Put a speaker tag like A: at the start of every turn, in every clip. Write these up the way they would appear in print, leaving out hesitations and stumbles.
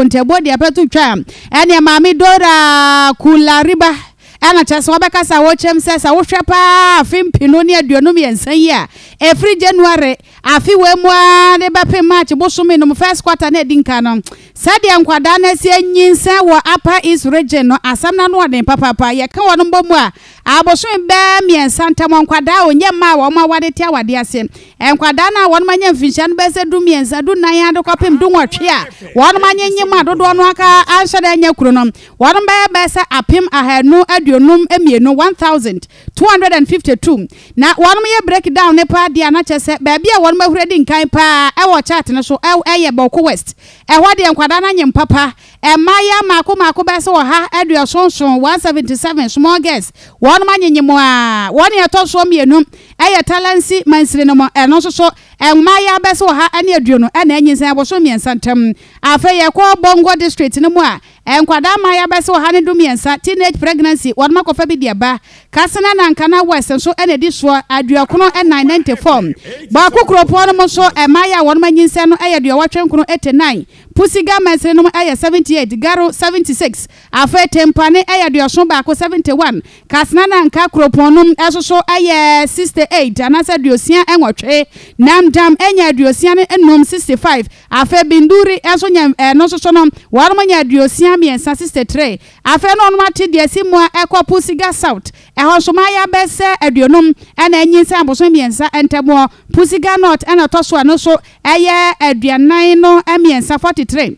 A: Kontebodi apetu twa ene maami Dora Kulariba ana chase wabeka sa wochem se sa wohwe pa afimpino ne aduonum yensan yi a every January afi wemwa ne bepe March bosome no first quarter na edinka no sade ankwada na se anyinsa wo Upper East region no asam na no oden papa ye ka wono bomu a abosom ba miensa ntam ankwada onye ma wo ma wade tia wade ase enkwada na wono manya mfinsha no be se du miensa du nan ya do kopem du nwotwe a wono manya nyima dodo no aka anhwede anya kuro no wono ba se apem ahanu aduonum emienu 1252 na wono ye break down ne pa dia na chese ba bia wono mahuredi nkan pa e wo chart no so eye Boko West e hode enkwada na nyem papa e maya mako be se wo ha aduosonson 177 small girls wono manynyemo a wono ye to so mienu eye talensi mansire no mo eno so maya be se wo ha ane aduonu na anyinsan aboso miensa ntam afa ye ko Bongo district no mu a enkwada maya be se wo ha ne du miensa teenage pregnancy wono makofa bi dia ba kasena na nkana west so ene di so aduakono 994 ba kokropo no mo so maya wono manyinsan no eye dia watwenkono 89 pusiga mansire no eye 78 garo 76 afa tempane eye dia so ba ko 71 kasena na nka kroponum eso eye 68 anasa diosia enwotwe namdam enya diosia ne enom 65 afa binduri eso nya no so no waro nya diosia miensa 63 afa no no mate dia simua ekopu siga south eho so maya bese aduonum ena enyinsa aboso miensa entemo pusiga north ena toso no so eye aduanan no miensa 43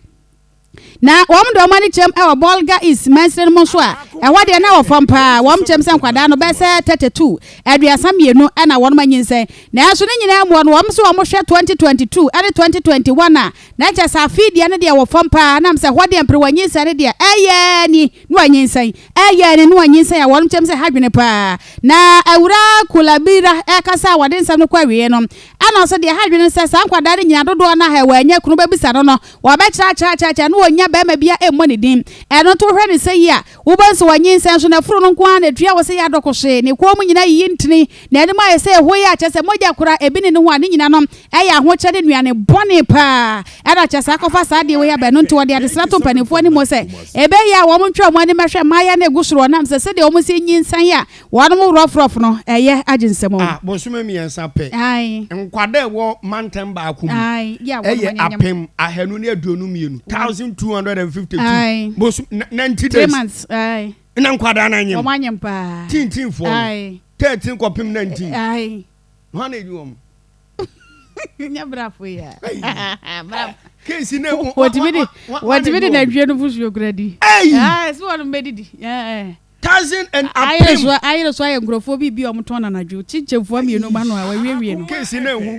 A: na wom mani chem e Bolga is mention mo so a e wade na wofampa wom chem se nkwada no be se 32 aduasa mienu e na won manyinse na so ne nyina mo no wom se wom hwe 2022 ade 2021 a na cha sa feed ne de wofampa na mse wade empre wanyinse ne de eye ni no wanyinse eye ni no wanyinse ya wom chem se hadwene pa na awura kulabira e kasa wade nsam no kwawie no ana so de hadwene se sa nkwada ne nyina dodo na ha wanya kunu babisa no wo be cha no wonya be ma bia emoni din eno to hwe ne sei a wo banso wanyinsen so na furu no kwa na dua wo sei adokose ne ko mu nyina yi ntini na ene ma ye sei ho ya chese moja kura ebini ne ho ane nyina no e ya ho chede nuane bone pa era chese akofa sa de wo ya be no nti wo de ade srato panifo ni mo sei ebe ya wo mo ntwa mo ani mahwe maya na egusuro na mse de wo mo sei nyinsan ya wo no rof no eye aginsemo
B: bonsuma miensa pe
A: ai
B: nkwada wo mantem ba akum
A: ai ya wo
B: eye apem ahanu ne aduonu mienu 1252 bos 90 days
A: 3 months ai
B: na nkwada na nyem
A: o manyem pa
B: tintin fo
A: ai
B: 13 kopim 19
A: ai
B: ho na ejuom
A: nya brafo ya bravo
B: kesi na
A: what did na dwe no fusu yogradi ai so wonu medidi
B: thousand and apem
A: ayi so ayi ngrofo bi o mton na nadwo chichefo mienu ma no a wawie no
B: kesi na hu